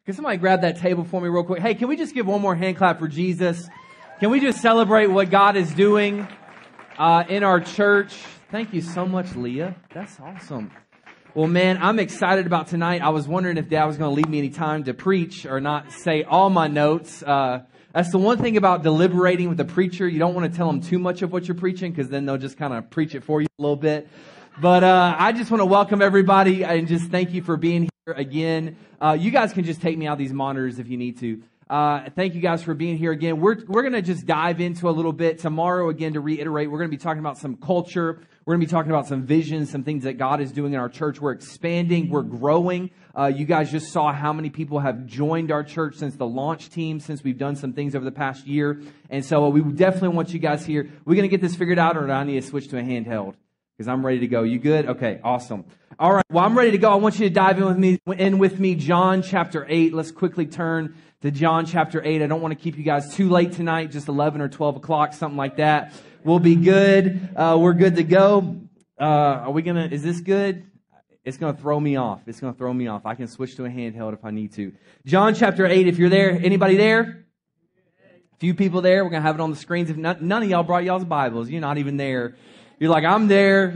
Can somebody grab that table for me real quick? Hey, can we just give one more hand clap for Jesus? Can we just celebrate what God is doing in our church? Thank you so much, Leah. That's awesome. Well, man, I'm excited about tonight. I was wondering if Dad was going to leave me any time to preach or not say all my notes. That's the one thing about deliberating with a preacher. You don't want to tell them too much of what you're preaching because then they'll just kind of preach it for you a little bit. But I just want to welcome everybody and just thank you for being here again. You guys can just take me out of these monitors if you need to. Thank you guys for being here again. We're going to just dive into a little bit tomorrow again to reiterate. We're going to be talking about some culture. We're going to be talking about some visions, some things that God is doing in our church. We're expanding. We're growing. You guys just saw how many people have joined our church since the launch team, since we've done some things over the past year. And so we definitely want you guys here. We're going to get this figured out, or do I need to switch to a handheld? Because I'm ready to go. You good? Okay, awesome. All right, well, I'm ready to go. I want you to dive in with me, John chapter 8. Let's quickly turn to John chapter 8. I don't want to keep you guys too late tonight, just 11 or 12 o'clock, something like that. We'll be good. We're good to go. Is this good? It's going to throw me off. It's going to throw me off. I can switch to a handheld if I need to. John chapter 8, if you're there. Anybody there? A few people there. We're going to have it on the screens. If none of y'all brought y'all's Bibles, you're not even there. You're like, I'm there.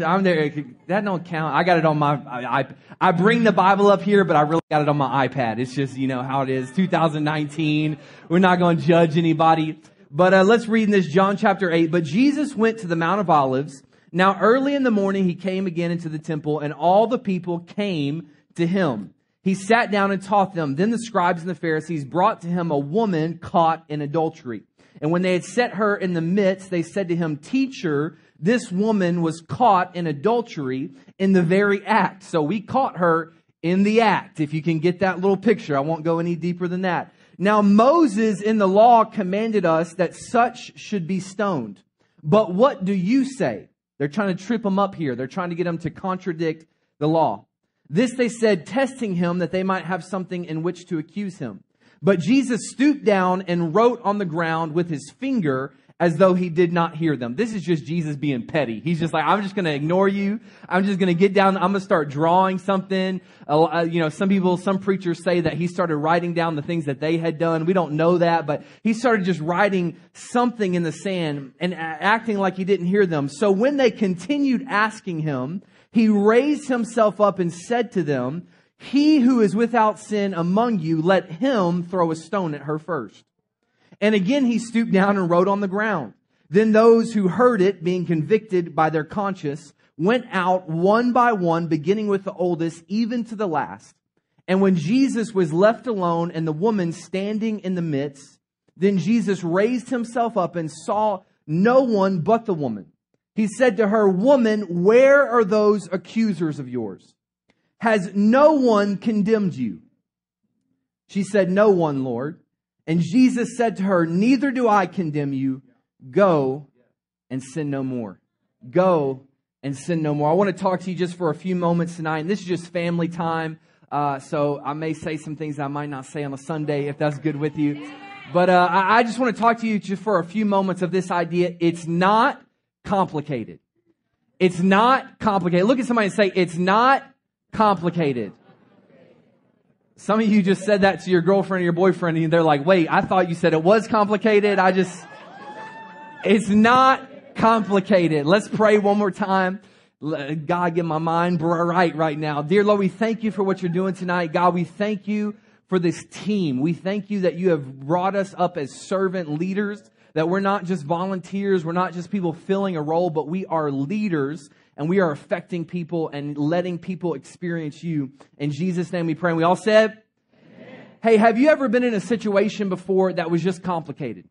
That don't count. I got it on my, I bring the Bible up here, but I really got it on my iPad. It's just, you know how it is. 2019. We're not going to judge anybody. But let's read in this John chapter 8. But Jesus went to the Mount of Olives. Now early in the morning, he came again into the temple, and all the people came to him. He sat down and taught them. Then the scribes and the Pharisees brought to him a woman caught in adultery. And when they had set her in the midst, they said to him, "Teacher, this woman was caught in adultery in the very act." So we caught her in the act, if you can get that little picture. I won't go any deeper than that. "Now Moses in the law commanded us that such should be stoned. But what do you say?" They're trying to trip him up here. They're trying to get him to contradict the law. This they said, testing him that they might have something in which to accuse him. But Jesus stooped down and wrote on the ground with his finger as though he did not hear them. This is just Jesus being petty. He's just like, I'm just going to ignore you. I'm just going to get down. I'm going to start drawing something. Some preachers say that he started writing down the things that they had done. We don't know that, but he started just writing something in the sand and acting like he didn't hear them. So when they continued asking him, he raised himself up and said to them, "He who is without sin among you, let him throw a stone at her first." And again he stooped down and wrote on the ground. Then those who heard it, being convicted by their conscience, went out one by one, beginning with the oldest, even to the last. And when Jesus was left alone and the woman standing in the midst, then Jesus raised himself up and saw no one but the woman. He said to her, "Woman, where are those accusers of yours? Has no one condemned you?" She said, "No one, Lord." And Jesus said to her, "Neither do I condemn you. Go and sin no more." Go and sin no more. I want to talk to you just for a few moments tonight. And this is just family time. So I may say some things I might not say on a Sunday if that's good with you. But I just want to talk to you just for a few moments of this idea. It's not complicated. It's not complicated. Look at somebody and say, "It's not complicated." Some of you just said that to your girlfriend or your boyfriend and they're like, "Wait, I thought you said it was complicated." It's not complicated. Let's pray one more time. God, get my mind right now. Dear Lord, we thank you for what you're doing tonight. God, we thank you for this team. We thank you that you have brought us up as servant leaders, that we're not just volunteers. We're not just people filling a role, but we are leaders. And we are affecting people and letting people experience you. In Jesus' name we pray. And we all said, amen. Hey, have you ever been in a situation before that was just complicated?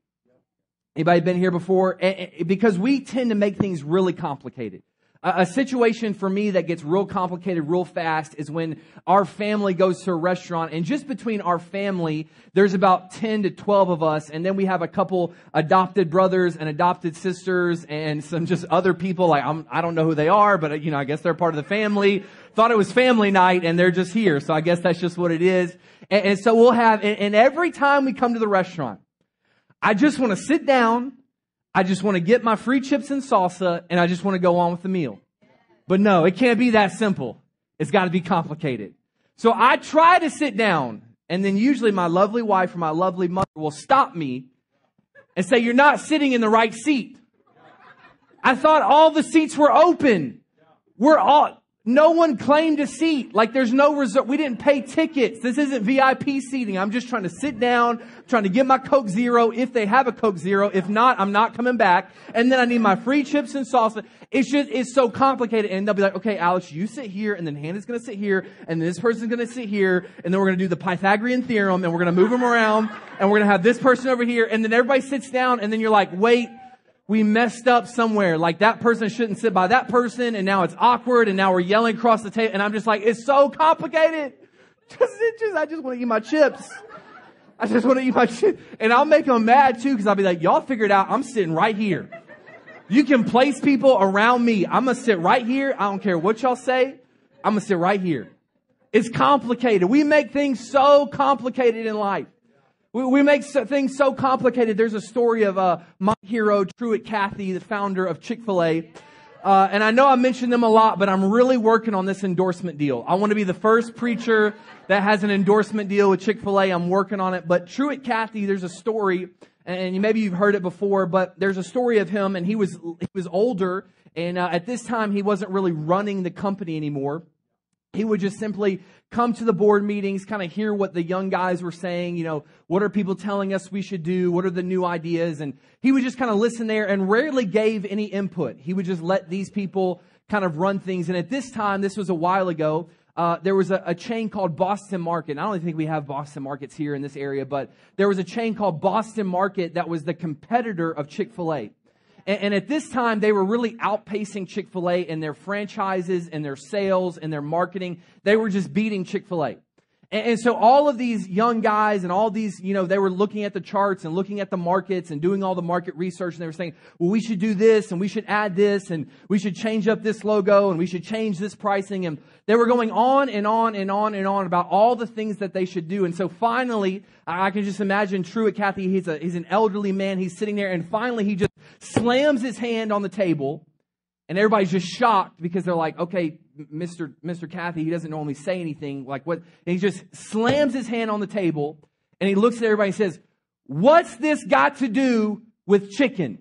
Anybody been here before? Because we tend to make things really complicated. A situation for me that gets real complicated real fast is when our family goes to a restaurant, and just between our family, there's about 10 to 12 of us, and then we have a couple adopted brothers and adopted sisters and some just other people. Like I don't know who they are, but I guess they're part of the family. Thought it was family night, and they're just here, so I guess that's just what it is. And so we'll have, and every time we come to the restaurant, I just want to sit down. I just want to get my free chips and salsa, and I just want to go on with the meal. But no, it can't be that simple. It's got to be complicated. So I try to sit down And then usually my lovely wife or my lovely mother will stop me and say, "You're not sitting in the right seat." I thought all the seats were open. No one claimed a seat. Like there's no reserve. We didn't pay tickets. This isn't VIP seating. I'm just trying to sit down, trying to get my Coke Zero if they have a Coke Zero. If not, I'm not coming back. And then I need my free chips and salsa. It's so complicated. And they'll be like, "Okay, Alex, you sit here, and then Hannah's going to sit here, and this person's going to sit here, and then we're going to do the Pythagorean theorem, and we're going to move them around, and we're going to have this person over here." And then everybody sits down, and then you're like, "Wait, we messed up somewhere. Like that person shouldn't sit by that person, and now it's awkward, and now we're yelling across the table." And I'm just like, it's so complicated. I just want to eat my chips. I just want to eat my chips. And I'll make them mad too, because I'll be like, "Y'all figure it out. I'm sitting right here. You can place people around me. I'm going to sit right here. I don't care what y'all say. I'm going to sit right here." It's complicated. We make things so complicated in life. We make things so complicated. There's a story of my hero, Truett Cathy, the founder of Chick-fil-A. And I know I mentioned them a lot, but I'm really working on this endorsement deal. I want to be the first preacher that has an endorsement deal with Chick-fil-A. I'm working on it. But Truett Cathy, there's a story, and maybe you've heard it before, but there's a story of him, and he was older, and at this time he wasn't really running the company anymore. He would just simply come to the board meetings, kind of hear what the young guys were saying. You know, what are people telling us we should do? What are the new ideas? And he would just kind of listen there and rarely gave any input. He would just let these people kind of run things. And at this time, this was a while ago, there was a chain called Boston Market. And I don't think we have Boston Markets here in this area, but there was a chain called Boston Market that was the competitor of Chick-fil-A. And at this time, they were really outpacing Chick-fil-A in their franchises and their sales and their marketing. They were just beating Chick-fil-A. And so all of these young guys and all these, they were looking at the charts and looking at the markets and doing all the market research. And they were saying, "Well, we should do this and we should add this and we should change up this logo and we should change this pricing." And they were going on and on and on and on about all the things that they should do. And so finally, I can just imagine Truett Cathy, he's an elderly man. He's sitting there and finally he just slams his hand on the table. And everybody's just shocked because they're like, "Okay, Mr. Cathy, he doesn't normally say anything. Like what?" And he just slams his hand on the table and he looks at everybody and says, "What's this got to do with chicken?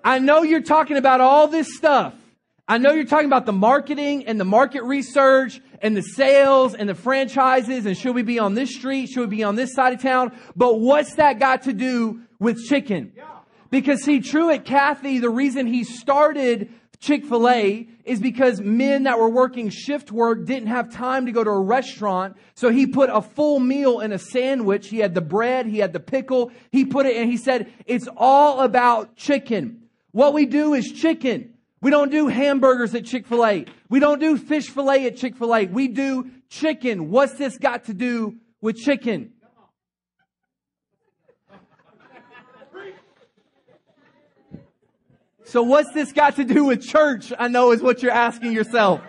I know you're talking about all this stuff. I know you're talking about the marketing and the market research and the sales and the franchises and should we be on this street? Should we be on this side of town? But what's that got to do with chicken?" Because see, Truett Cathy, the reason he started Chick-fil-A is because men that were working shift work didn't have time to go to a restaurant. So he put a full meal in a sandwich. He had the bread, he had the pickle. He put it and he said, "It's all about chicken. What we do is chicken. We don't do hamburgers at Chick-fil-A. We don't do fish fillet at Chick-fil-A. We do chicken. What's this got to do with chicken?" So what's this got to do with church? I know is what you're asking yourself.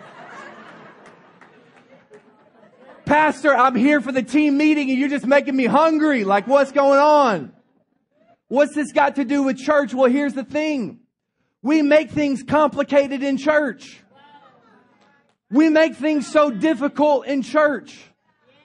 "Pastor, I'm here for the team meeting and you're just making me hungry. Like what's going on? What's this got to do with church?" Well, here's the thing. We make things complicated in church. We make things so difficult in church.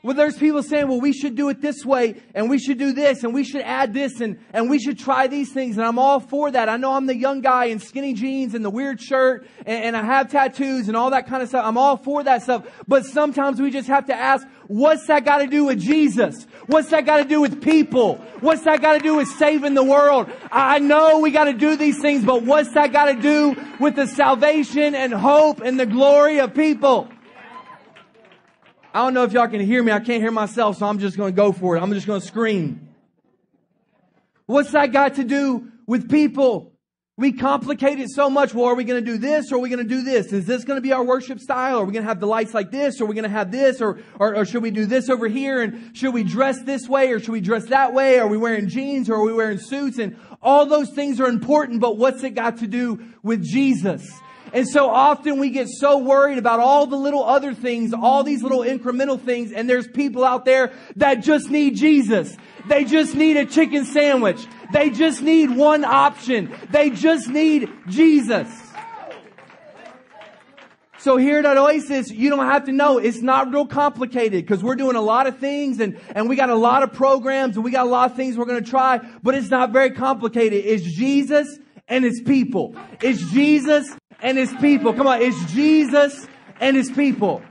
Well, there's people saying, "Well, we should do it this way and we should do this and we should add this and we should try these things." And I'm all for that. I know I'm the young guy in skinny jeans and the weird shirt and I have tattoos and all that kind of stuff. I'm all for that stuff. But sometimes we just have to ask, what's that got to do with Jesus? What's that got to do with people? What's that got to do with saving the world? I know we got to do these things, but what's that got to do with the salvation and hope and the glory of people? I don't know if y'all can hear me. I can't hear myself, so I'm just going to go for it. I'm just going to scream. What's that got to do with people? We complicate it so much. Well, are we going to do this or are we going to do this? Is this going to be our worship style? Are we going to have the lights like this? Or are we going to have this? Or should we do this over here? And should we dress this way or should we dress that way? Are we wearing jeans or are we wearing suits? And all those things are important, but what's it got to do with Jesus? And so often we get so worried about all the little other things, all these little incremental things. And there's people out there that just need Jesus. They just need a chicken sandwich. They just need one option. They just need Jesus. So here at Oasis, you don't have to know. It's not real complicated because we're doing a lot of things and we got a lot of programs and we got a lot of things we're going to try, but it's not very complicated. It's Jesus and His people. It's Jesus and His people. Come on. It's Jesus and His people.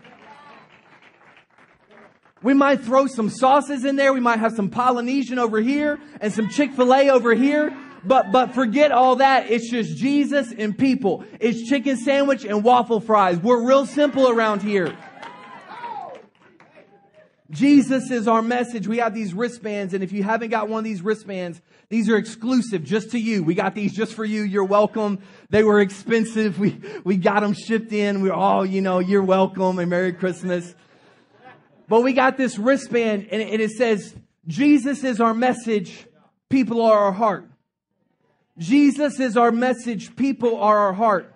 We might throw some sauces in there. We might have some Polynesian over here and some Chick-fil-A over here. But forget all that. It's just Jesus and people. It's chicken sandwich and waffle fries. We're real simple around here. Jesus is our message. We have these wristbands, and if you haven't got one of these wristbands, these are exclusive just to you. We got these just for you. You're welcome. They were expensive. We got them shipped in. We're all, you're welcome and Merry Christmas. But we got this wristband, and it says, Jesus is our message. People are our heart. Jesus is our message. People are our heart.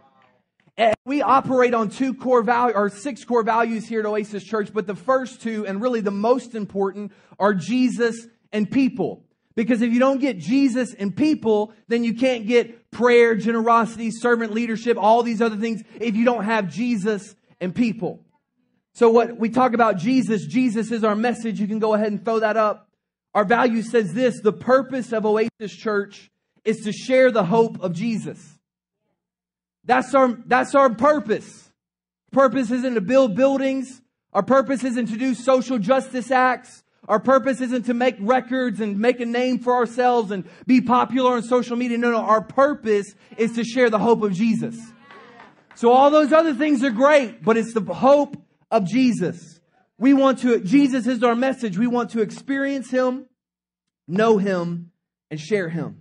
And we operate on 6 core values here at Oasis Church. But the first 2, and really the most important, are Jesus and people. Because if you don't get Jesus and people, then you can't get prayer, generosity, servant leadership, all these other things if you don't have Jesus and people. So what we talk about Jesus is our message. You can go ahead and throw that up. Our value says this: the purpose of Oasis Church is to share the hope of Jesus. That's our purpose. Purpose isn't to build buildings. Our purpose isn't to do social justice acts. Our purpose isn't to make records and make a name for ourselves and be popular on social media. No. Our purpose is to share the hope of Jesus. So all those other things are great, but it's the hope of Jesus. Jesus is our message. We want to experience Him, know Him, and share Him.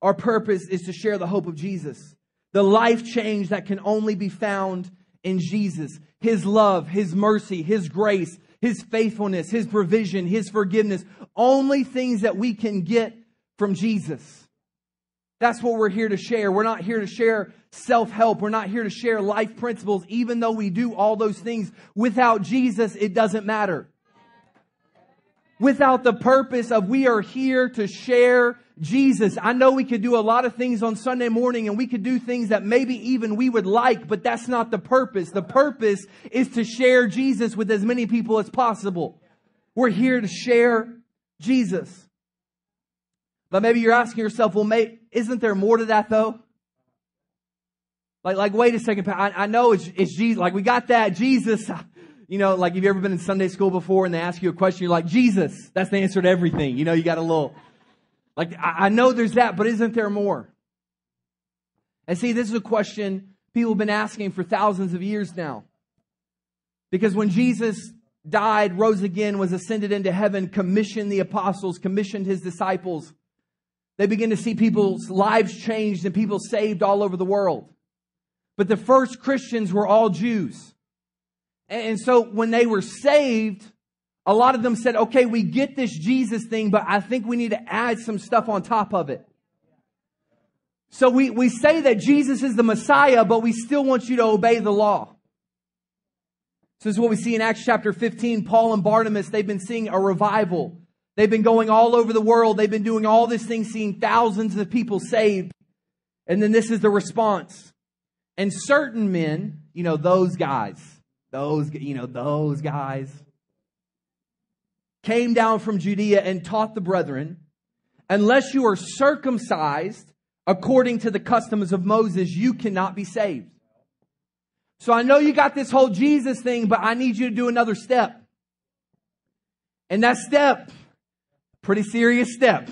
Our purpose is to share the hope of Jesus. The life change that can only be found in Jesus. His love, His mercy, His grace, His faithfulness, His provision, His forgiveness. Only things that we can get from Jesus. That's what we're here to share. We're not here to share self-help. We're not here to share life principles, even though we do all those things. Without Jesus, it doesn't matter. Without the purpose of we are here to share Jesus. I know we could do a lot of things on Sunday morning and we could do things that maybe even we would like, but that's not the purpose. The purpose is to share Jesus with as many people as possible. We're here to share Jesus. But maybe you're asking yourself, well, mate, isn't there more to that though? Like, wait a second. I know it's Jesus. Like, we got that. Jesus. Like, have you ever been in Sunday school before and they ask you a question? You're like, Jesus. That's the answer to everything. You got a little, like, I know there's that, but isn't there more? And see, this is a question people have been asking for thousands of years now. Because when Jesus died, rose again, was ascended into heaven, commissioned the apostles, commissioned His disciples, they begin to see people's lives changed and people saved all over the world. But the first Christians were all Jews. And so when they were saved, a lot of them said, okay, we get this Jesus thing, but I think we need to add some stuff on top of it. So we say that Jesus is the Messiah, but we still want you to obey the law. So this is what we see in Acts chapter 15. Paul and Barnabas, they've been seeing a revival. They've been going all over the world. They've been doing all this thing, seeing thousands of people saved. And then this is the response. And certain men, those guys, those guys came down from Judea and taught the brethren, unless you are circumcised according to the customs of Moses, you cannot be saved. So I know you got this whole Jesus thing, but I need you to do another step. And that step, pretty serious step.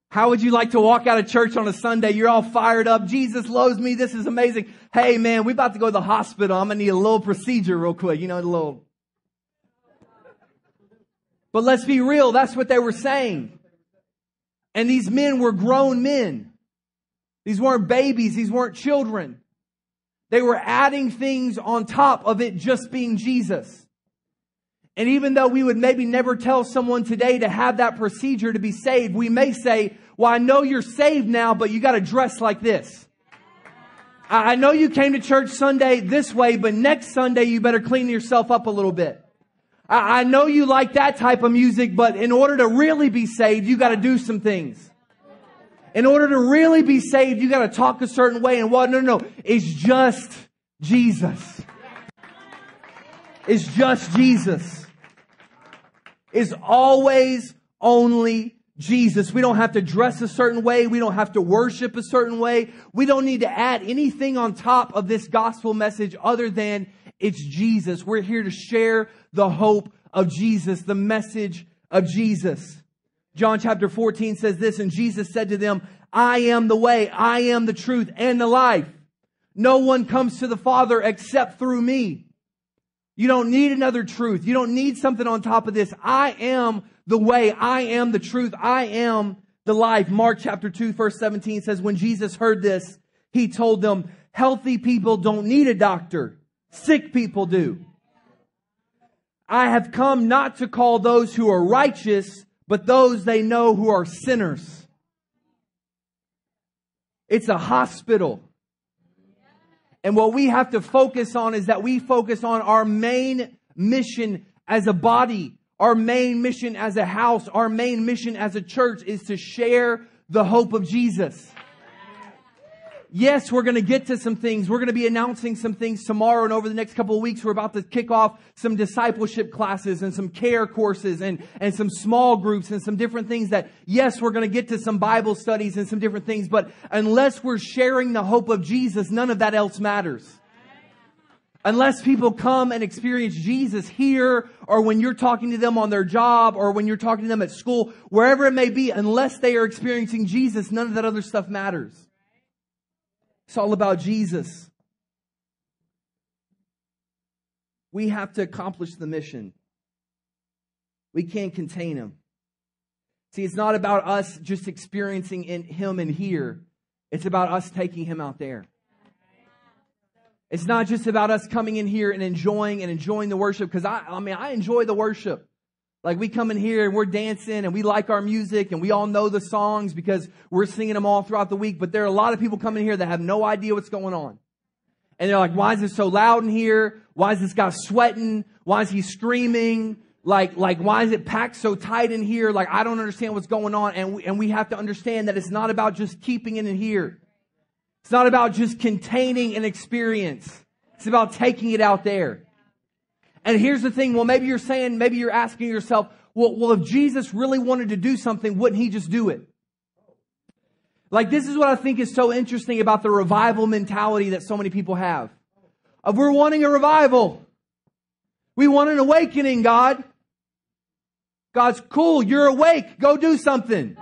How would you like to walk out of church on a Sunday? You're all fired up. Jesus loves me. This is amazing. Hey, man, we about to go to the hospital. I'm going to need a little procedure real quick. A little. But let's be real. That's what they were saying. And these men were grown men. These weren't babies. These weren't children. They were adding things on top of it just being Jesus. And even though we would maybe never tell someone today to have that procedure to be saved, we may say, well, I know you're saved now, but you got to dress like this. I know you came to church Sunday this way, but next Sunday you better clean yourself up a little bit. I know you like that type of music, but in order to really be saved, you got to do some things. In order to really be saved, you got to talk a certain way. And what? No. It's just Jesus. It's just Jesus. It's always only Jesus. We don't have to dress a certain way. We don't have to worship a certain way. We don't need to add anything on top of this gospel message other than it's Jesus. We're here to share the hope of Jesus, the message of Jesus. John chapter 14 says this, and Jesus said to them, I am the way, I am the truth, and the life. No one comes to the Father except through me. You don't need another truth. You don't need something on top of this. I am the way, I am the truth, I am the life. Mark chapter 2 verse 17 says, when Jesus heard this, He told them, healthy people don't need a doctor. Sick people do. I have come not to call those who are righteous, but those they know who are sinners. It's a hospital. And what we have to focus on is that we focus on our main mission as a body. Our main mission as a house, our main mission as a church is to share the hope of Jesus. Yes, we're going to get to some things. We're going to be announcing some things tomorrow and over the next couple of weeks. We're about to kick off some discipleship classes and some care courses and some small groups and some different things that, yes, we're going to get to some Bible studies and some different things. But unless we're sharing the hope of Jesus, none of that else matters. Unless people come and experience Jesus here or when you're talking to them on their job or when you're talking to them at school, wherever it may be, unless they are experiencing Jesus, none of that other stuff matters. It's all about Jesus. We have to accomplish the mission. We can't contain Him. See, it's not about us just experiencing Him in here. It's about us taking Him out there. It's not just about us coming in here and enjoying the worship. Because I enjoy the worship. Like we come in here and we're dancing and we like our music and we all know the songs because we're singing them all throughout the week. But there are a lot of people coming here that have no idea what's going on. And they're like, why is it so loud in here? Why is this guy sweating? Why is he screaming? Like why is it packed so tight in here? Like, I don't understand what's going on. And we have to understand that it's not about just keeping it in here. It's not about just containing an experience. It's about taking it out there. And here's the thing. Well, maybe you're asking yourself, well, if Jesus really wanted to do something, wouldn't He just do it? Like, this is what I think is so interesting about the revival mentality that so many people have. Of we're wanting a revival. We want an awakening, God. God's cool. You're awake. Go do something.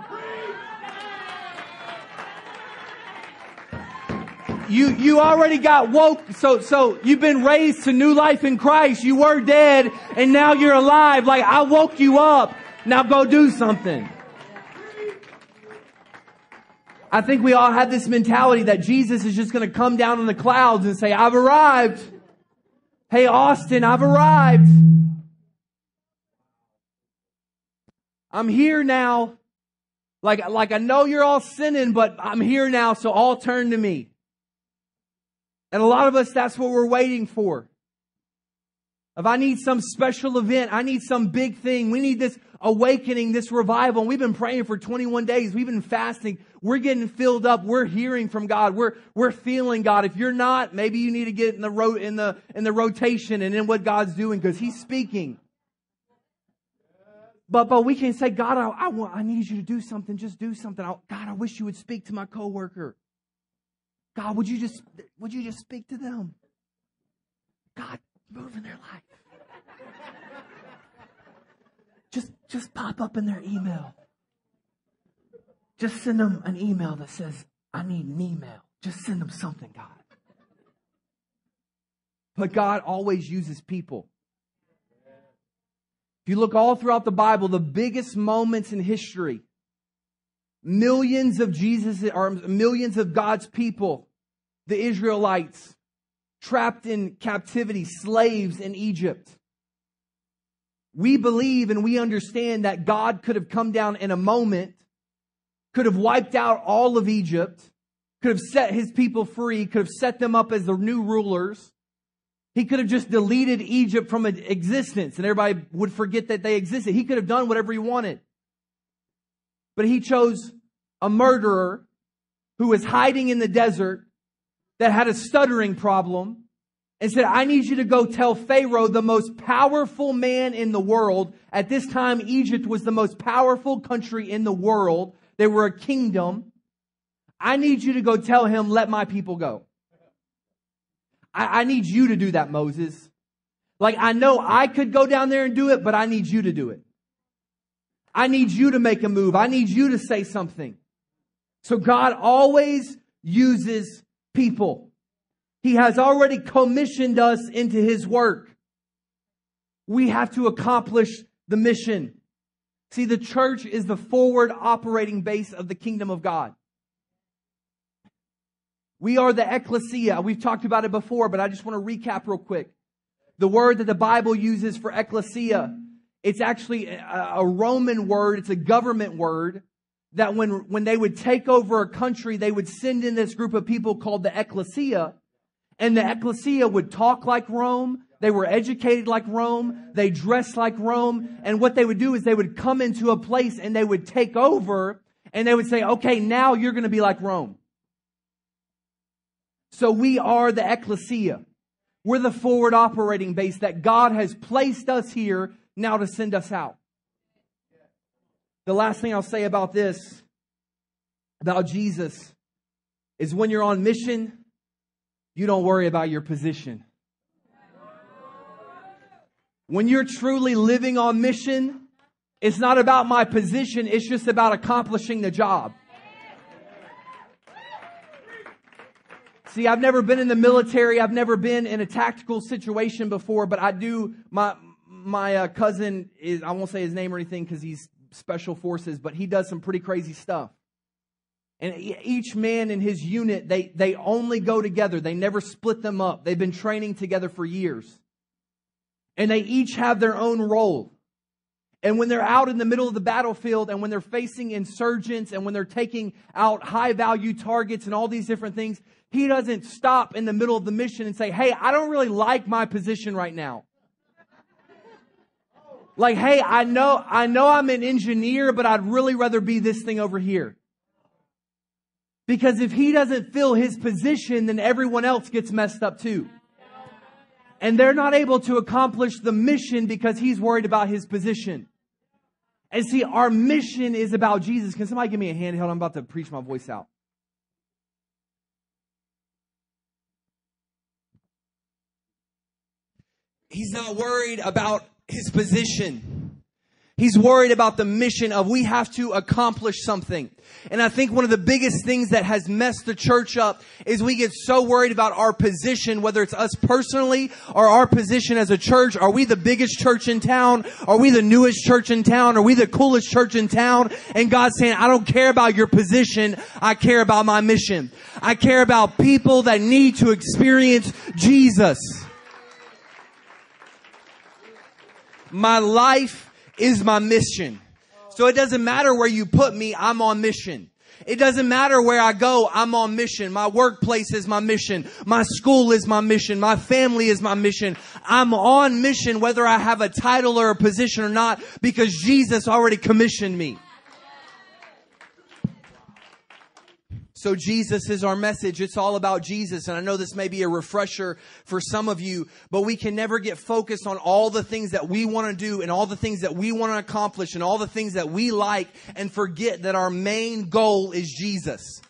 You already got woke, so you've been raised to new life in Christ. You were dead, and now you're alive. Like, I woke you up. Now go do something. I think we all have this mentality that Jesus is just going to come down in the clouds and say, I've arrived. Hey, Austin, I've arrived. I'm here now. Like I know you're all sinning, but I'm here now, so all turn to me. And a lot of us, that's what we're waiting for. If I need some special event, I need some big thing. We need this awakening, this revival. And we've been praying for 21 days. We've been fasting. We're getting filled up. We're hearing from God. We're feeling God. If you're not, maybe you need to get in the rotation and in what God's doing because He's speaking. But we can say, God, I need you to do something. Just do something. God, I wish you would speak to my coworker. God, would you just speak to them? God, move in their life. Just pop up in their email. Just send them an email that says, I need an email. Just send them something, God. But God always uses people. If you look all throughout the Bible, the biggest moments in history, millions of God's people, the Israelites, trapped in captivity, slaves in Egypt. We believe and we understand that God could have come down in a moment, could have wiped out all of Egypt, could have set His people free, could have set them up as the new rulers. He could have just deleted Egypt from existence and everybody would forget that they existed. He could have done whatever He wanted. But He chose a murderer who was hiding in the desert that had a stuttering problem and said, I need you to go tell Pharaoh, the most powerful man in the world. At this time, Egypt was the most powerful country in the world. They were a kingdom. I need you to go tell him, let my people go. I need you to do that, Moses. Like, I know I could go down there and do it, but I need you to do it. I need you to make a move. I need you to say something. So God always uses people. He has already commissioned us into His work. We have to accomplish the mission. See, the church is the forward operating base of the kingdom of God. We are the ecclesia. We've talked about it before, but I just want to recap real quick. The word that the Bible uses for ecclesia, it's actually a Roman word. It's a government word that when they would take over a country, they would send in this group of people called the ecclesia. And the ecclesia would talk like Rome. They were educated like Rome. They dressed like Rome. And what they would do is they would come into a place and they would take over and they would say, okay, now you're going to be like Rome. So we are the ecclesia. We're the forward operating base that God has placed us here now to send us out. The last thing I'll say about this, about Jesus, is when you're on mission, you don't worry about your position. When you're truly living on mission, it's not about my position, it's just about accomplishing the job. See, I've never been in the military. I've never been in a tactical situation before, but I do. My cousin is, I won't say his name or anything because he's special forces, but he does some pretty crazy stuff. And each man in his unit, they only go together. They never split them up. They've been training together for years. And they each have their own role. And when they're out in the middle of the battlefield and when they're facing insurgents and when they're taking out high value targets and all these different things, he doesn't stop in the middle of the mission and say, hey, I don't really like my position right now. Like, hey, I know I'm an engineer, but I'd really rather be this thing over here. Because if he doesn't fill his position, then everyone else gets messed up too. And they're not able to accomplish the mission because he's worried about his position. And see, our mission is about Jesus. Can somebody give me a handheld? I'm about to preach my voice out. He's not worried about his position. He's worried about the mission of we have to accomplish something. And I think one of the biggest things that has messed the church up is we get so worried about our position, whether it's us personally or our position as a church. Are we the biggest church in town? Are we the newest church in town? Are we the coolest church in town? And God's saying, I don't care about your position. I care about my mission. I care about people that need to experience Jesus. My life is my mission. So it doesn't matter where you put me, I'm on mission. It doesn't matter where I go, I'm on mission. My workplace is my mission. My school is my mission. My family is my mission. I'm on mission whether I have a title or a position or not because Jesus already commissioned me. So Jesus is our message. It's all about Jesus. And I know this may be a refresher for some of you, but we can never get focused on all the things that we want to do and all the things that we want to accomplish and all the things that we like and forget that our main goal is Jesus.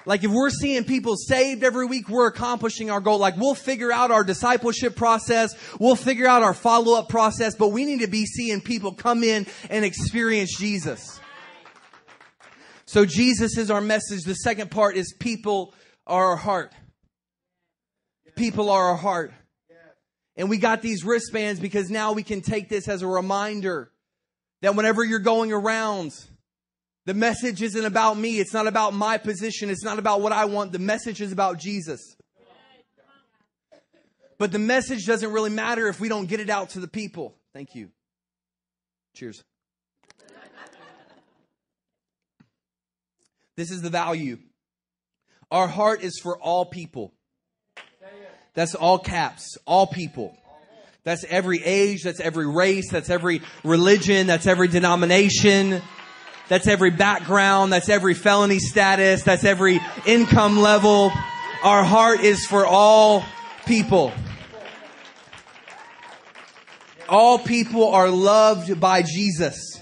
Like if we're seeing people saved every week, we're accomplishing our goal. Like we'll figure out our discipleship process. We'll figure out our follow-up process, but we need to be seeing people come in and experience Jesus. So Jesus is our message. The second part is people are our heart. People are our heart. And we got these wristbands because now we can take this as a reminder that whenever you're going around, the message isn't about me. It's not about my position. It's not about what I want. The message is about Jesus. But the message doesn't really matter if we don't get it out to the people. Thank you. Cheers. This is the value. Our heart is for all people. That's all caps. All people. That's every age. That's every race. That's every religion. That's every denomination. That's every background. That's every felony status. That's every income level. Our heart is for all people. All people are loved by Jesus.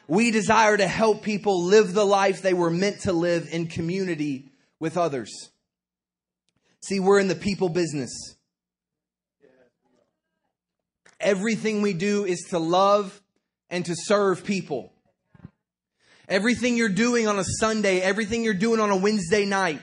We desire to help people live the life they were meant to live in community with others. See, we're in the people business. Everything we do is to love and to serve people. Everything you're doing on a Sunday, everything you're doing on a Wednesday night,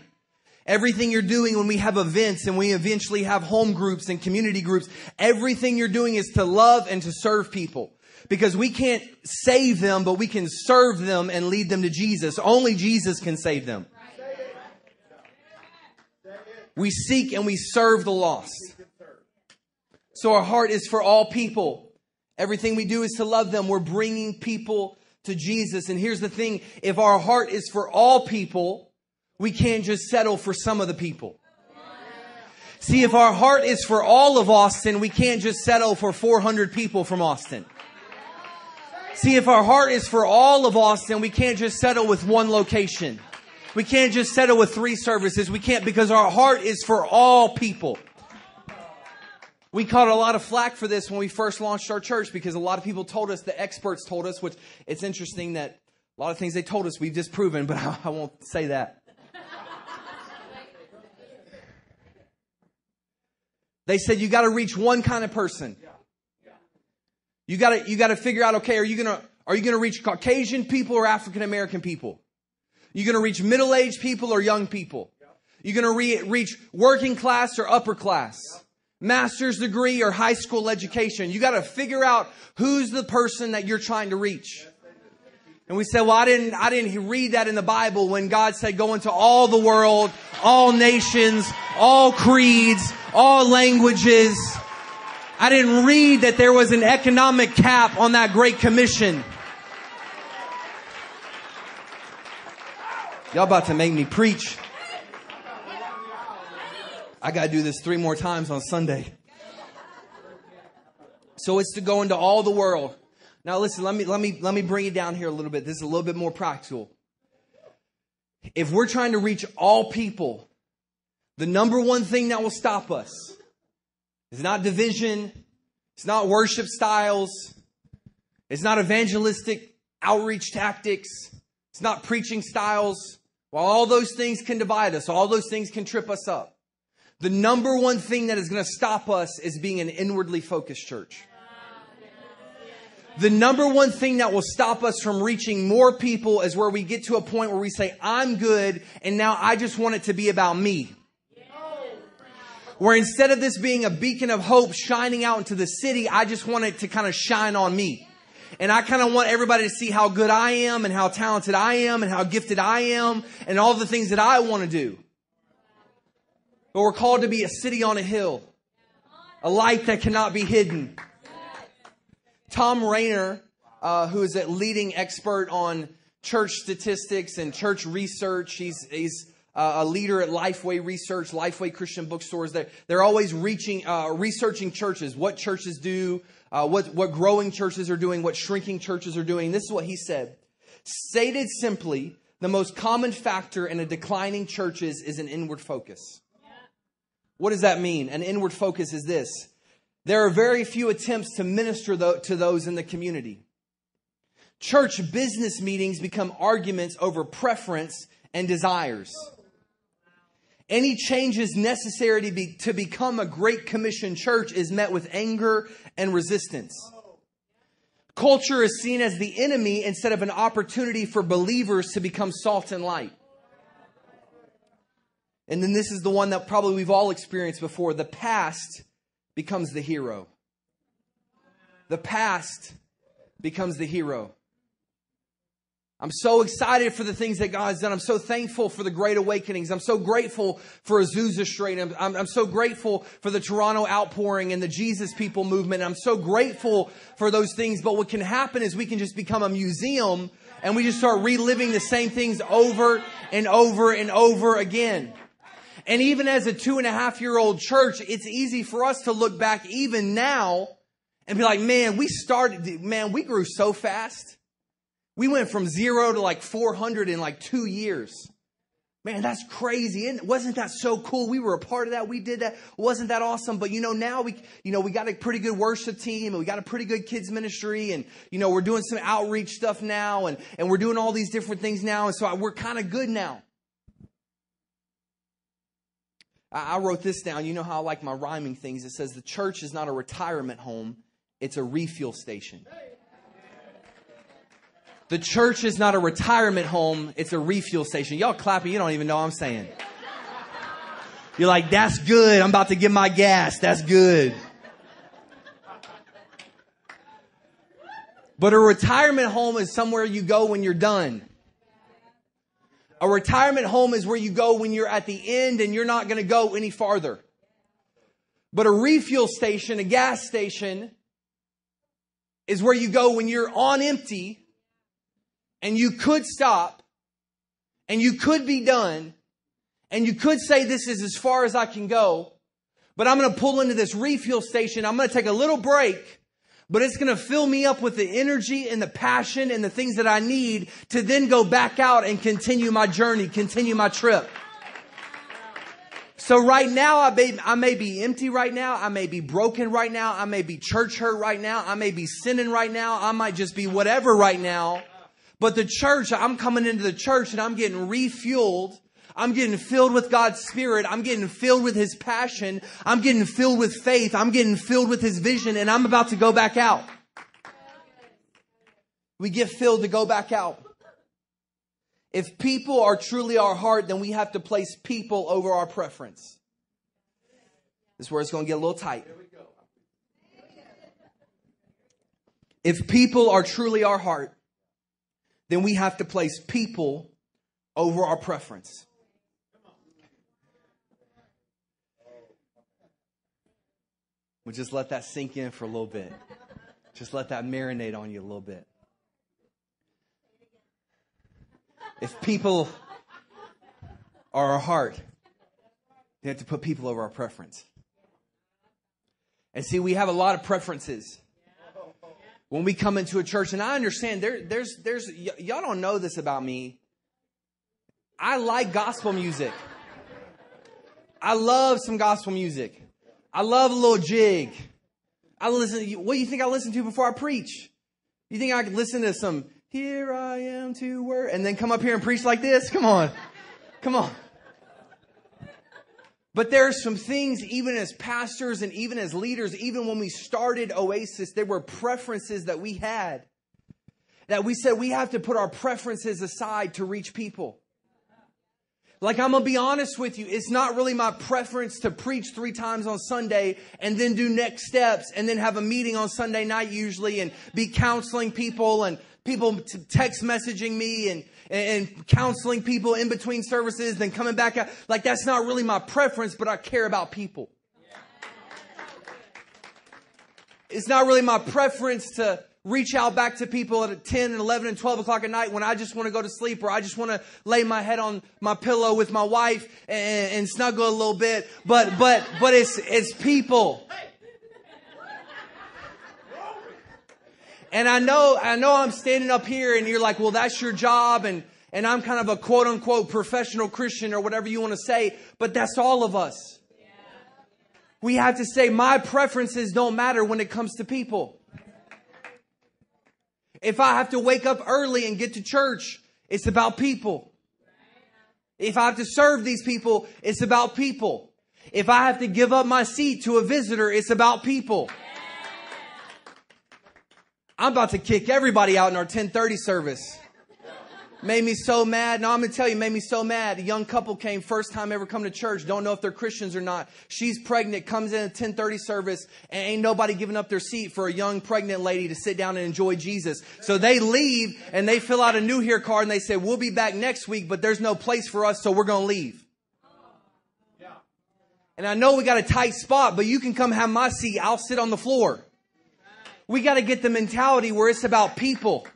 everything you're doing when we have events and we eventually have home groups and community groups, everything you're doing is to love and to serve people. Because we can't save them, but we can serve them and lead them to Jesus. Only Jesus can save them. We seek and we serve the lost. So our heart is for all people. Everything we do is to love them. We're bringing people to Jesus. And here's the thing. If our heart is for all people, we can't just settle for some of the people. See, if our heart is for all of Austin, we can't just settle for 400 people from Austin. See, if our heart is for all of Austin, we can't just settle with one location. We can't just settle with 3 services. We can't, because our heart is for all people. We caught a lot of flack for this when we first launched our church, because a lot of people told us, the experts told us, which it's interesting that a lot of things they told us we've disproven, but I won't say that. They said you got to reach one kind of person. You got to figure out, okay, are you going to reach Caucasian people or African American people? You're going to reach middle-aged people or young people? You're going to reach working class or upper class? Master's degree or high school education? You got to figure out who's the person that you're trying to reach. And we said, well, I didn't read that in the Bible when God said go into all the world, all nations, all creeds, all languages. I didn't read that there was an economic cap on that Great Commission. Y'all about to make me preach. I got to do this 3 more times on Sunday. So it's to go into all the world. Now listen, let me bring it down here a little bit. This is a little bit more practical. If we're trying to reach all people, the number one thing that will stop us is not division. It's not worship styles. It's not evangelistic outreach tactics. It's not preaching styles. While all those things can divide us, all those things can trip us up, the number one thing that is going to stop us is being an inwardly focused church. The number one thing that will stop us from reaching more people is where we get to a point where we say, I'm good, and now I just want it to be about me. Where instead of this being a beacon of hope shining out into the city, I just want it to kind of shine on me. And I kind of want everybody to see how good I am and how talented I am and how gifted I am and all the things that I want to do. But we're called to be a city on a hill, a light that cannot be hidden. Tom Rainer, who is a leading expert on church statistics and church research, he's a leader at Lifeway Research, Lifeway Christian bookstores. They're always researching churches, what churches do, what growing churches are doing, what shrinking churches are doing. This is what he said. Stated simply, the most common factor in a declining churches is an inward focus. What does that mean? An inward focus is this. There are very few attempts to minister to those in the community. Church business meetings become arguments over preference and desires. Any changes necessary to become a Great Commission church is met with anger and resistance. Culture is seen as the enemy instead of an opportunity for believers to become salt and light. And then this is the one that probably we've all experienced before. The past becomes the hero. The past becomes the hero. I'm so excited for the things that God's done. I'm so thankful for the Great Awakenings. I'm so grateful for Azusa Street. I'm so grateful for the Toronto Outpouring and the Jesus People movement. I'm so grateful for those things. But what can happen is we can just become a museum and we just start reliving the same things over and over and over again. And even as a 2.5-year-old church, it's easy for us to look back even now and be like, man, we grew so fast. We went from 0 to like 400 in like 2 years. Man, that's crazy. Wasn't that so cool? We were a part of that. We did that. Wasn't that awesome? But now we got a pretty good worship team, and we got a pretty good kids ministry, and we're doing some outreach stuff now, and we're doing all these different things now. And so we're kind of good now. I wrote this down. You know how I like my rhyming things. It says the church is not a retirement home. It's a refuel station. The church is not a retirement home. It's a refuel station. Y'all clapping. You don't even know what I'm saying. You're like, that's good. I'm about to get my gas. That's good. But a retirement home is somewhere you go when you're done. A retirement home is where you go when you're at the end and you're not going to go any farther. But a refuel station, a gas station, is where you go when you're on empty. And you could stop, and you could be done, and you could say, this is as far as I can go, but I'm going to pull into this refuel station. I'm going to take a little break, but it's going to fill me up with the energy and the passion and the things that I need to then go back out and continue my journey, continue my trip. So right now, I may be empty right now. I may be broken right now. I may be church hurt right now. I may be sinning right now. I might just be whatever right now. But the church, I'm coming into the church and I'm getting refueled. I'm getting filled with God's Spirit. I'm getting filled with His passion. I'm getting filled with faith. I'm getting filled with His vision, and I'm about to go back out. We get filled to go back out. If people are truly our heart, then we have to place people over our preference. This is where it's going to get a little tight. If people are truly our heart, then we have to place people over our preference. We'll just let that sink in for a little bit. Just let that marinate on you a little bit. If people are our heart, we have to put people over our preference. And see, we have a lot of preferences. When we come into a church, and I understand there's y'all don't know this about me. I like gospel music. I love some gospel music. I love a little jig. What do you think I listen to before I preach? You think I could listen to some "Here I am to work" and then come up here and preach like this? Come on. Come on. But there are some things, even as pastors and even as leaders, even when we started Oasis, there were preferences that we had. That we said we have to put our preferences aside to reach people. Like, I'm going to be honest with you, it's not really my preference to preach 3 times on Sunday and then do next steps and then have a meeting on Sunday night usually and be counseling people and people text messaging me and counseling people in between services, then coming back out. Like, that's not really my preference, but I care about people. It's not really my preference to reach out back to people at 10 and 11 and 12 o'clock at night when I just want to go to sleep, or I just want to lay my head on my pillow with my wife and snuggle a little bit. But it's people. And I know I'm standing up here and you're like, well, that's your job. And I'm kind of a quote unquote professional Christian or whatever you want to say. But that's all of us. We have to say my preferences don't matter when it comes to people. If I have to wake up early and get to church, it's about people. If I have to serve these people, it's about people. If I have to give up my seat to a visitor, it's about people. I'm about to kick everybody out in our 10:30 service. Made me so mad. No, I'm going to tell you, made me so mad. A young couple came, first time ever come to church. Don't know if they're Christians or not. She's pregnant, comes in a 10:30 service, and ain't nobody giving up their seat for a young pregnant lady to sit down and enjoy Jesus. So they leave, and they fill out a new here card, and they say, we'll be back next week, but there's no place for us, so we're going to leave. And I know we got a tight spot, but you can come have my seat. I'll sit on the floor. We got to get the mentality where it's about people.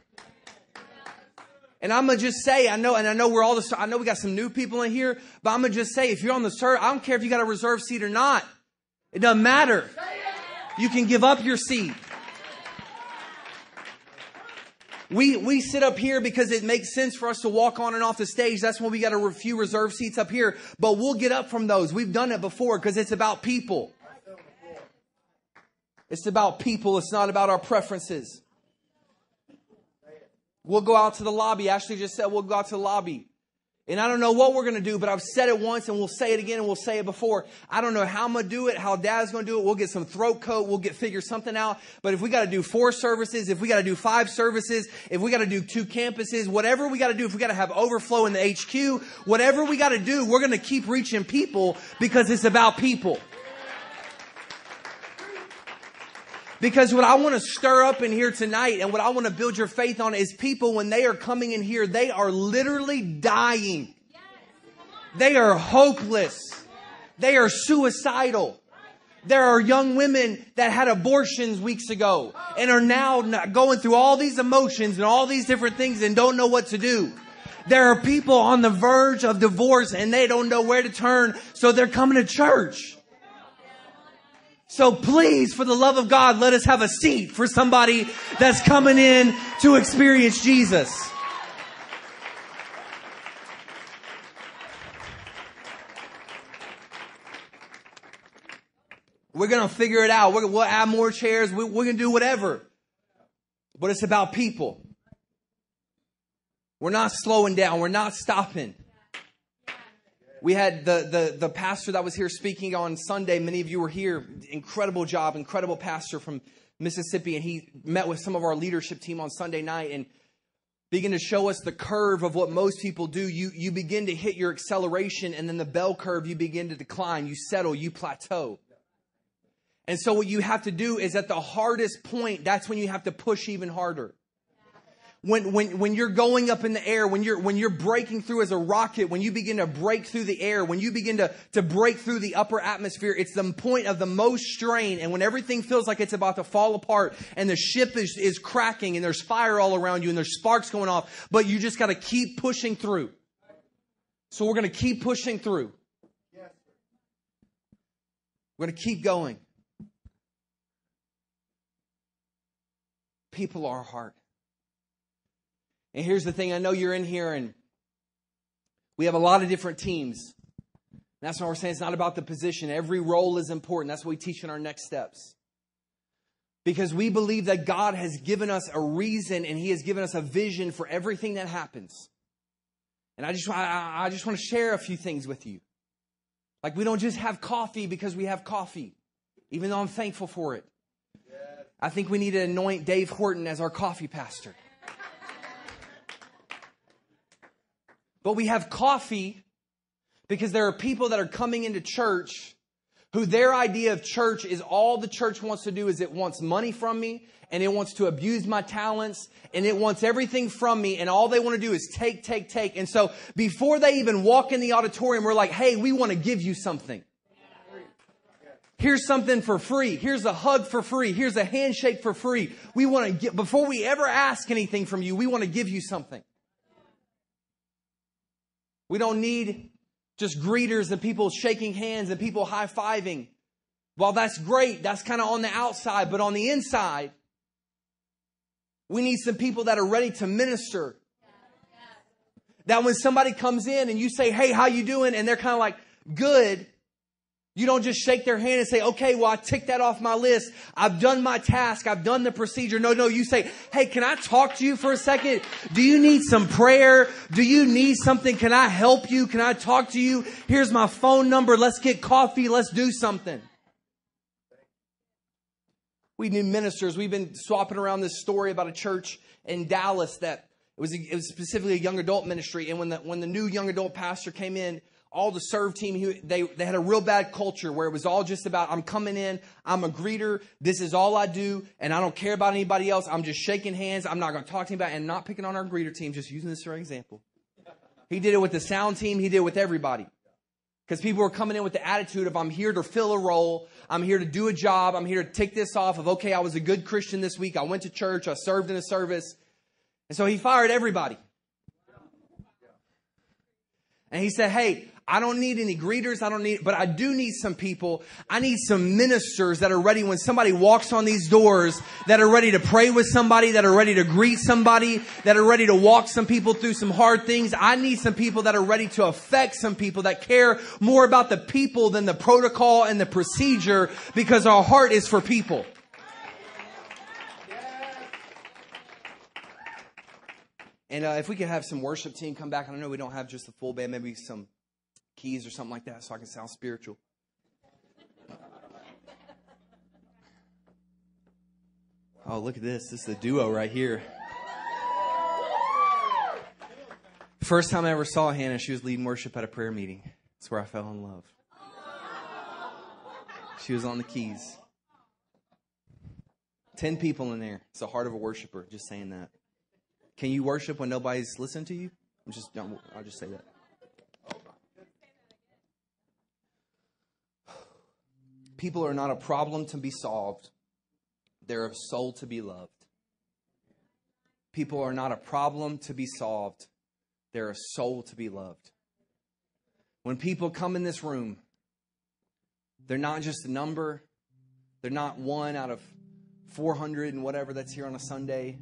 And I'm going to just say, I know we got some new people in here, but I'm going to just say, if you're on the serve, I don't care if you got a reserved seat or not. It doesn't matter. You can give up your seat. We sit up here because it makes sense for us to walk on and off the stage. That's when we got a few reserved seats up here. But we'll get up from those. We've done it before because it's about people. It's about people. It's not about our preferences. We'll go out to the lobby. Ashley just said we'll go out to the lobby. And I don't know what we're going to do, but I've said it once and we'll say it again and we'll say it before. I don't know how I'm going to do it, how Dad's going to do it. We'll get some throat coat. We'll figure something out. But if we got to do 4 services, if we got to do 5 services, if we got to do 2 campuses, whatever we got to do, if we got to have overflow in the HQ, whatever we got to do, we're going to keep reaching people because it's about people. Because what I want to stir up in here tonight and what I want to build your faith on is people, when they are coming in here, they are literally dying. They are hopeless. They are suicidal. There are young women that had abortions weeks ago and are now going through all these emotions and all these different things and don't know what to do. There are people on the verge of divorce and they don't know where to turn, so they're coming to church. So please, for the love of God, let us have a seat for somebody that's coming in to experience Jesus. We're going to figure it out. We'll add more chairs. We're going to do whatever. But it's about people. We're not slowing down. We're not stopping. We had the pastor that was here speaking on Sunday. Many of you were here. Incredible job. Incredible pastor from Mississippi. And he met with some of our leadership team on Sunday night and began to show us the curve of what most people do. You begin to hit your acceleration, and then the bell curve, you begin to decline. You settle. You plateau. And so what you have to do is at the hardest point, that's when you have to push even harder. When you're going up in the air, when you're breaking through as a rocket, when you begin to break through the air, when you begin to break through the upper atmosphere, it's the point of the most strain. And when everything feels like it's about to fall apart and the ship is cracking and there's fire all around you and there's sparks going off, but you just got to keep pushing through. So we're going to keep pushing through. We're going to keep going. People are our heart. And here's the thing. I know you're in here and we have a lot of different teams. That's why we're saying it's not about the position. Every role is important. That's what we teach in our next steps. Because we believe that God has given us a reason and He has given us a vision for everything that happens. And I just want to share a few things with you. Like, we don't just have coffee because we have coffee, even though I'm thankful for it. I think we need to anoint Dave Horton as our coffee pastor. But we have coffee because there are people that are coming into church who their idea of church is all the church wants to do is it wants money from me and it wants to abuse my talents and it wants everything from me, and all they want to do is take. And so before they even walk in the auditorium, we're like, hey, we want to give you something. Here's something for free. Here's a hug for free. Here's a handshake for free. We want to get, before we ever ask anything from you, we want to give you something. We don't need just greeters and people shaking hands and people high-fiving. While that's great, that's kind of on the outside. But on the inside, we need some people that are ready to minister. That when somebody comes in and you say, hey, how you doing? And they're kind of like, good. You don't just shake their hand and say, okay, well, I ticked that off my list. I've done my task. I've done the procedure. No, you say, hey, can I talk to you for a second? Do you need some prayer? Do you need something? Can I help you? Can I talk to you? Here's my phone number. Let's get coffee. Let's do something. We need ministers. We've been swapping around this story about a church in Dallas that it was specifically a young adult ministry. And when the new young adult pastor came in, all the serve team, they had a real bad culture where it was all just about, I'm coming in, I'm a greeter, this is all I do, and I don't care about anybody else. I'm just shaking hands. I'm not going to talk to anybody, and not picking on our greeter team, just using this for an example. He did it with the sound team. He did it with everybody. Because people were coming in with the attitude of, I'm here to fill a role. I'm here to do a job. I'm here to tick this off of, okay, I was a good Christian this week. I went to church. I served in a service. And so he fired everybody. And he said, hey, I don't need any greeters. But I do need some people. I need some ministers that are ready when somebody walks on these doors, that are ready to pray with somebody, that are ready to greet somebody, that are ready to walk some people through some hard things. I need some people that are ready to affect some people, that care more about the people than the protocol and the procedure, because our heart is for people. And if we could have some worship team come back. I know we don't have just a full band, maybe some keys or something like that so I can sound spiritual. Oh, look at this. This is the duo right here. First time I ever saw Hannah, she was leading worship at a prayer meeting. That's where I fell in love. She was on the keys. 10 people in there. It's the heart of a worshiper, just saying that. Can you worship when nobody's listening to you? I'll just say that. People are not a problem to be solved. They're a soul to be loved. People are not a problem to be solved. They're a soul to be loved. When people come in this room, they're not just a number. They're not one out of 400 and whatever that's here on a Sunday.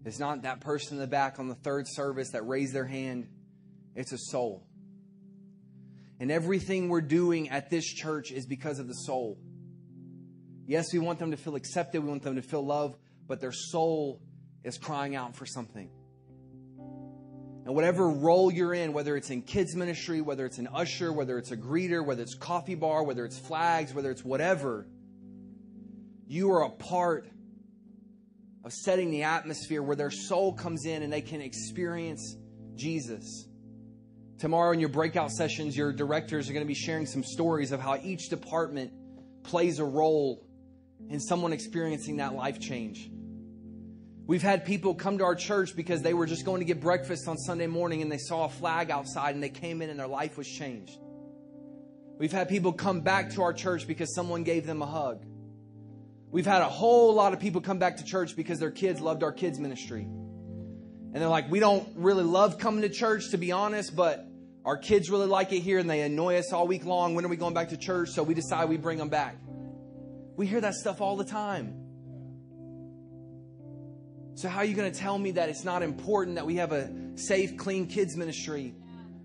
It's not that person in the back on the third service that raised their hand. It's a soul. And everything we're doing at this church is because of the soul. Yes, we want them to feel accepted. We want them to feel loved. But their soul is crying out for something. And whatever role you're in, whether it's in kids ministry, whether it's an usher, whether it's a greeter, whether it's coffee bar, whether it's flags, whether it's whatever, you are a part of setting the atmosphere where their soul comes in and they can experience Jesus. Tomorrow in your breakout sessions, your directors are going to be sharing some stories of how each department plays a role in someone experiencing that life change. We've had people come to our church because they were just going to get breakfast on Sunday morning and they saw a flag outside and they came in and their life was changed. We've had people come back to our church because someone gave them a hug. We've had a whole lot of people come back to church because their kids loved our kids ministry. And they're like, we don't really love coming to church, to be honest, but our kids really like it here and they annoy us all week long. When are we going back to church? So we decide we bring them back. We hear that stuff all the time. So how are you going to tell me that it's not important that we have a safe, clean kids ministry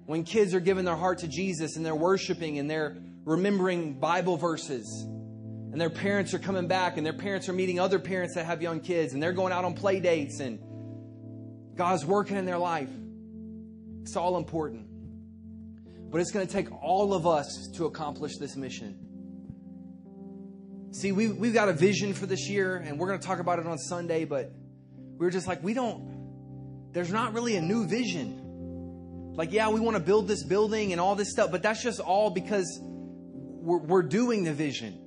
when kids are giving their heart to Jesus and they're worshiping and they're remembering Bible verses and their parents are coming back and their parents are meeting other parents that have young kids and they're going out on play dates and God's working in their life? It's all important. But it's going to take all of us to accomplish this mission. See, we've got a vision for this year, and we're going to talk about it on Sunday, but we were just like, there's not really a new vision. Like, yeah, we want to build this building and all this stuff, but that's just all because we're doing the vision.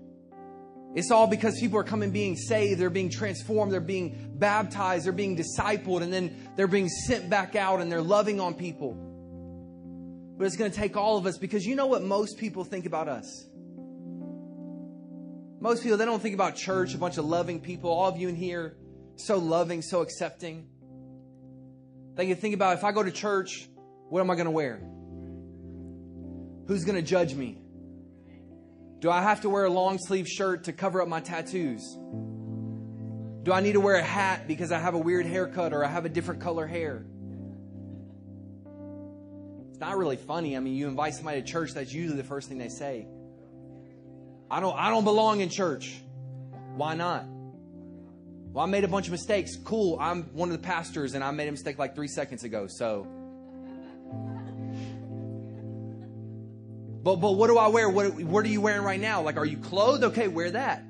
It's all because people are coming being saved, they're being transformed, they're being baptized, they're being discipled, and then they're being sent back out and they're loving on people. But it's going to take all of us, because you know what most people think about us? Most people, they don't think about church, a bunch of loving people. All of you in here, so loving, so accepting. They can think about, if I go to church, what am I going to wear? Who's going to judge me? Do I have to wear a long sleeve shirt to cover up my tattoos? Do I need to wear a hat because I have a weird haircut or I have a different color hair? It's not really funny. I mean, you invite somebody to church, that's usually the first thing they say. I don't belong in church. Why not? Well, I made a bunch of mistakes. Cool. I'm one of the pastors and I made a mistake like 3 seconds ago. So, but what do I wear? What are you wearing right now? Like, are you clothed? Okay, wear that.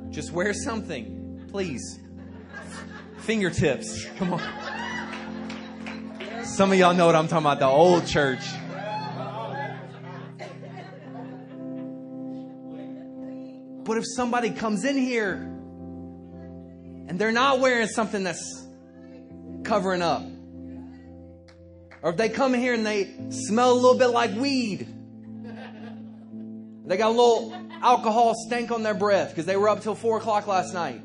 Just wear something, please. Fingertips. Come on. Some of y'all know what I'm talking about, the old church. But if somebody comes in here and they're not wearing something that's covering up, or if they come in here and they smell a little bit like weed, they got a little alcohol stank on their breath because they were up till 4 o'clock last night,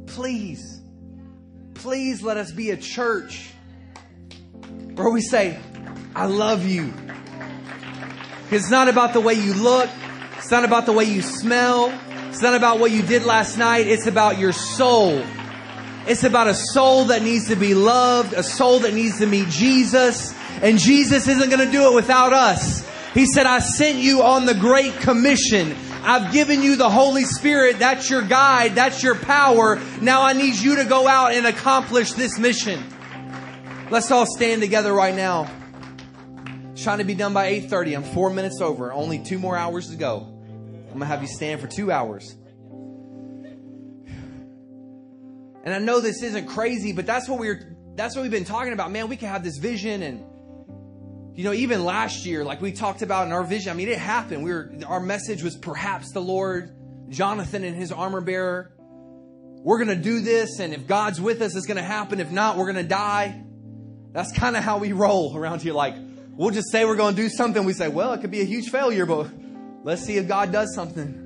please let us be a church Or we say, I love you. Because it's not about the way you look. It's not about the way you smell. It's not about what you did last night. It's about your soul. It's about a soul that needs to be loved, a soul that needs to meet Jesus. And Jesus isn't going to do it without us. He said, I sent you on the Great Commission. I've given you the Holy Spirit. That's your guide. That's your power. Now I need you to go out and accomplish this mission. Let's all stand together right now. It's trying to be done by 8:30. I'm 4 minutes over. Only 2 more hours to go. I'm going to have you stand for 2 hours. And I know this isn't crazy, but that's what we've been talking about. Man, we can have this vision. And, you know, even last year, like we talked about in our vision, I mean, it happened. Our message was perhaps the Lord, Jonathan and his armor bearer. We're going to do this. And if God's with us, it's going to happen. If not, we're going to die. That's kind of how we roll around here. Like, we'll just say we're going to do something. We say, well, it could be a huge failure, but let's see if God does something.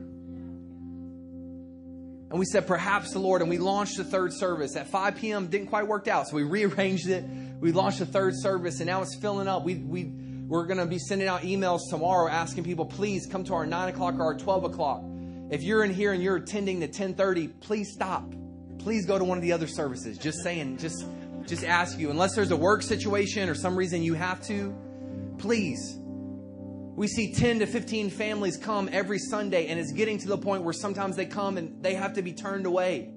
And we said, perhaps the Lord, and we launched the third service at 5 p.m. Didn't quite work out. So we rearranged it. We launched the third service, and now it's filling up. We're going to be sending out emails tomorrow asking people, please come to our 9 o'clock or our 12 o'clock. If you're in here and you're attending the 10:30, please stop. Please go to one of the other services. Just saying, just ask you. Unless there's a work situation or some reason you have to, please. We see 10 to 15 families come every Sunday, and it's getting to the point where sometimes they come and they have to be turned away.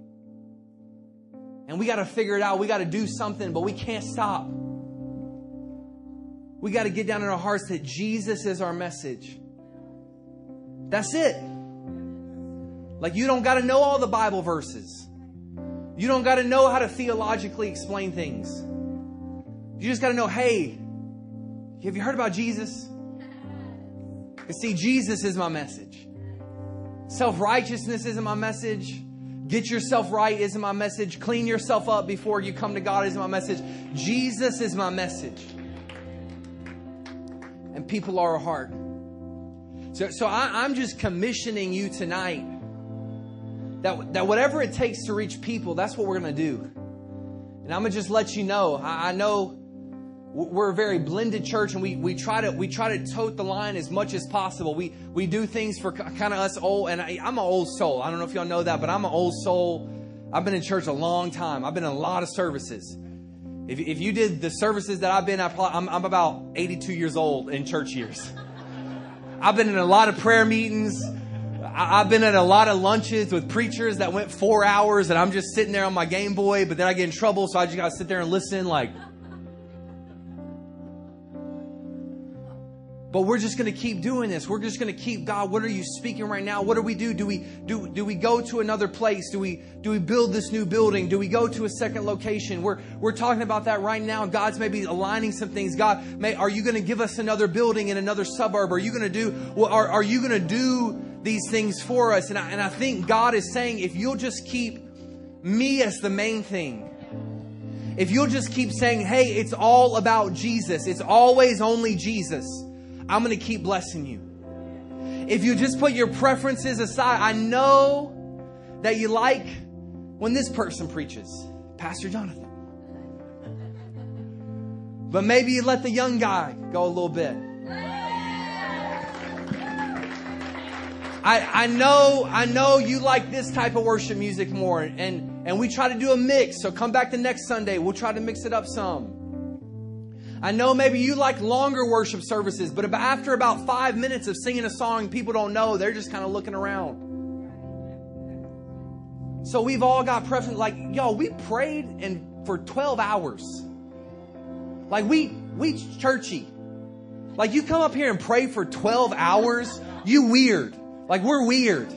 And we got to figure it out. We got to do something, but we can't stop. We got to get down in our hearts that Jesus is our message. That's it. Like, you don't got to know all the Bible verses. You don't got to know how to theologically explain things. You just got to know, hey, have you heard about Jesus? See, Jesus is my message. Self-righteousness isn't my message. Get yourself right isn't my message. Clean yourself up before you come to God isn't my message. Jesus is my message. And people are a heart. So I'm just commissioning you tonight that whatever it takes to reach people, that's what we're going to do. And I'm going to just let you know. I know we're a very blended church, and we try to tote the line as much as possible. We do things for kind of us old, and I'm an old soul. I don't know if y'all know that, but I'm an old soul. I've been in church a long time. I've been in a lot of services. If you did the services that I've been, I'm about 82 years old in church years. I've been in a lot of prayer meetings. I've been at a lot of lunches with preachers that went 4 hours, and I'm just sitting there on my Game Boy, but then I get in trouble, so I just got to sit there and listen like... But we're just going to keep doing this. We're just going to keep, God, what are you speaking right now? What do we do? Do we go to another place? Do we build this new building? Do we go to a second location? We're talking about that right now. God's maybe aligning some things. God, are you going to give us another building in another suburb? Are you going to do these things for us? And I think God is saying, if you'll just keep me as the main thing, if you'll just keep saying, hey, it's all about Jesus. It's always only Jesus. I'm going to keep blessing you. If you just put your preferences aside, I know that you like when this person preaches, Pastor Jonathan. But maybe you let the young guy go a little bit. I know you like this type of worship music more, and we try to do a mix. So come back the next Sunday. We'll try to mix it up some. I know maybe you like longer worship services, but after about 5 minutes of singing a song people don't know, they're just kind of looking around. So we've all got preference. Like, yo, we prayed for 12 hours. Like, we churchy. Like, you come up here and pray for 12 hours, you weird. Like, we're weird.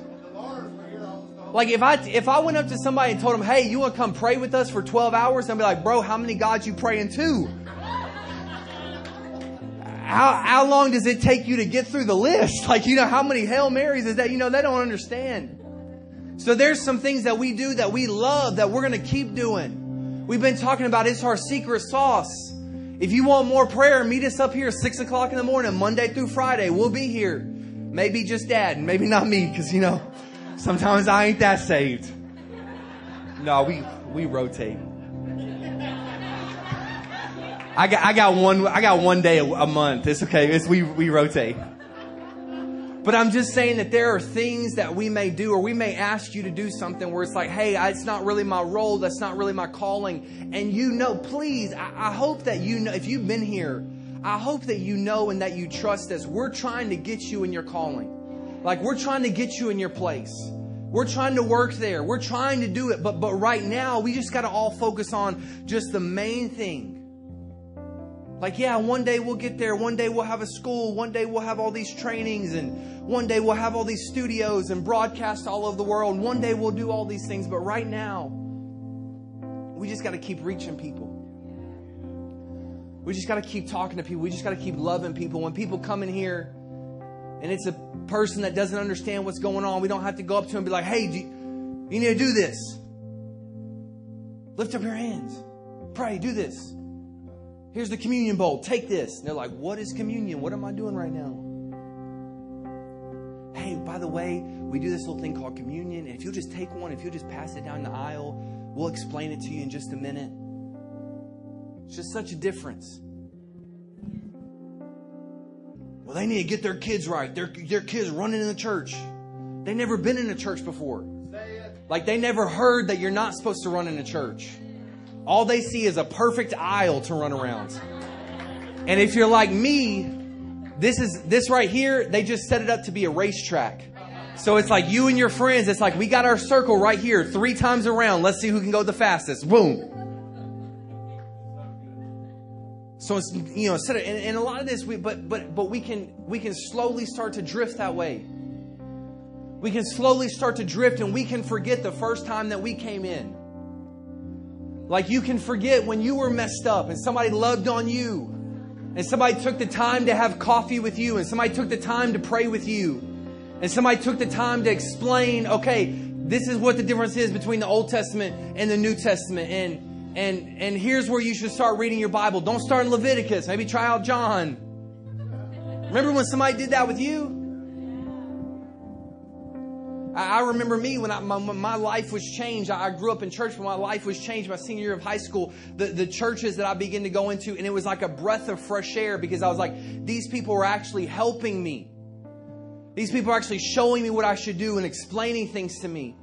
Like, if I went up to somebody and told them, hey, you want to come pray with us for 12 hours? I'd be like, bro, how many gods you praying to? How long does it take you to get through the list? Like, how many Hail Marys is that? They don't understand. So there's some things that we do that we love that we're going to keep doing. We've been talking about it's our secret sauce. If you want more prayer, meet us up here at 6 o'clock in the morning, Monday through Friday. We'll be here. Maybe just Dad, and maybe not me, because, sometimes I ain't that saved. No, we rotate. I got one day a month. It's okay. We rotate. But I'm just saying that there are things that we may do, or we may ask you to do something where it's like, hey, it's not really my role. That's not really my calling. And please, I hope that if you've been here, I hope that you know and that you trust us. We're trying to get you in your calling. Like, we're trying to get you in your place. We're trying to work there. We're trying to do it. But right now, we just got to all focus on just the main thing. Like, yeah, one day we'll get there. One day we'll have a school. One day we'll have all these trainings. And one day we'll have all these studios and broadcast all over the world. And one day we'll do all these things. But right now, we just got to keep reaching people. We just got to keep talking to people. We just got to keep loving people. When people come in here and it's a person that doesn't understand what's going on, we don't have to go up to them and be like, hey, you need to do this. Lift up your hands. Pray, do this. Here's the communion bowl. Take this. And they're like, what is communion? What am I doing right now? Hey, by the way, we do this little thing called communion. And if you'll just take one, if you'll just pass it down the aisle, we'll explain it to you in just a minute. It's just such a difference. Well, they need to get their kids right. Their kids running in the church. They've never been in a church before. Like, they never heard that you're not supposed to run in a church. All they see is a perfect aisle to run around. And if you're like me, this right here, they just set it up to be a racetrack. So it's like you and your friends, it's like we got our circle right here 3 times around. Let's see who can go the fastest. Boom. So it's, instead of, and a lot of this, but we can slowly start to drift that way. We can slowly start to drift, and we can forget the first time that we came in. Like, you can forget when you were messed up and somebody loved on you, and somebody took the time to have coffee with you, and somebody took the time to pray with you, and somebody took the time to explain, okay, this is what the difference is between the Old Testament and the New Testament, and here's where you should start reading your Bible. Don't start in Leviticus. Maybe try out John. Remember when somebody did that with you? I remember me when my life was changed. I grew up in church, but my life was changed my senior year of high school. The churches that I began to go into, and it was like a breath of fresh air, because I was like, these people were actually helping me. These people are actually showing me what I should do and explaining things to me.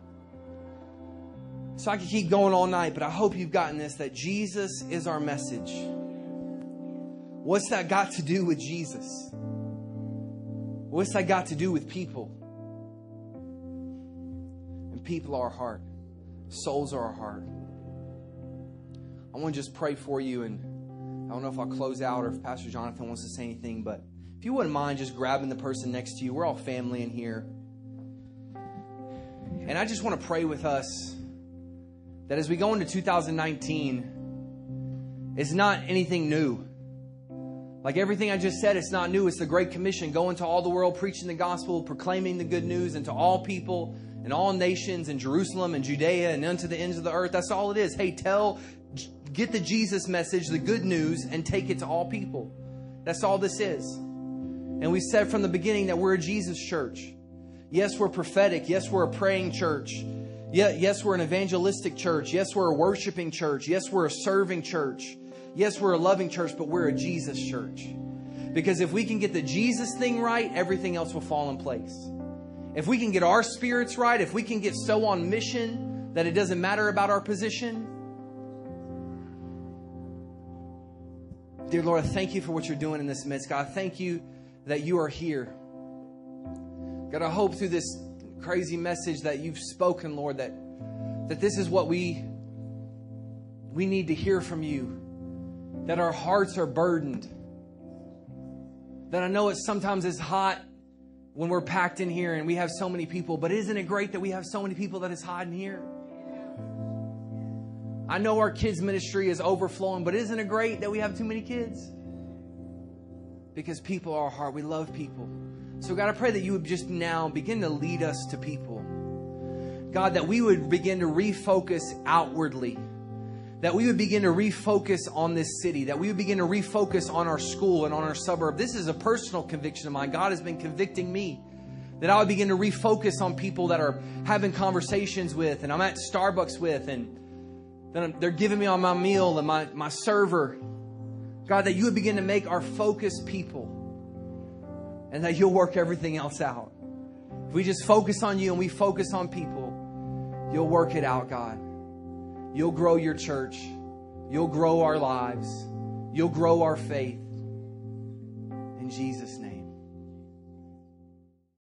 So I could keep going all night, but I hope you've gotten this, that Jesus is our message. What's that got to do with Jesus? What's that got to do with people? And people are our heart. Souls are our heart. I want to just pray for you, and I don't know if I'll close out or if Pastor Jonathan wants to say anything, but if you wouldn't mind just grabbing the person next to you. We're all family in here. And I just want to pray with us that as we go into 2019, it's not anything new. Like everything I just said, it's not new. It's the Great Commission. Go into all the world, preaching the gospel, proclaiming the good news into all people and all nations in Jerusalem and Judea and unto the ends of the earth. That's all it is. Hey, get the Jesus message, the good news, and take it to all people. That's all this is. And we said from the beginning that we're a Jesus church. Yes, we're prophetic. Yes, we're a praying church. Yes, we're an evangelistic church. Yes, we're a worshiping church. Yes, we're a serving church. Yes, we're a loving church, but we're a Jesus church. Because if we can get the Jesus thing right, everything else will fall in place. If we can get our spirits right, if we can get so on mission that it doesn't matter about our position. Dear Lord, I thank you for what you're doing in this midst. God, I thank you that you are here. God, I hope through this crazy message that you've spoken, Lord, that this is what we need to hear from you. That our hearts are burdened. That I know sometimes it's hot when we're packed in here and we have so many people, but isn't it great that we have so many people that is hot in here? I know our kids' ministry is overflowing, but isn't it great that we have too many kids? Because people are our heart. We love people. So God, I pray that you would just now begin to lead us to people. God, that we would begin to refocus outwardly. That we would begin to refocus on this city. That we would begin to refocus on our school and on our suburb. This is a personal conviction of mine. God has been convicting me. That I would begin to refocus on people that are having conversations with, and I'm at Starbucks with, and then they're giving me on my meal and my server. God, that you would begin to make our focus people, and that you'll work everything else out. If we just focus on you and we focus on people, you'll work it out, God. You'll grow your church. You'll grow our lives. You'll grow our faith. In Jesus' name.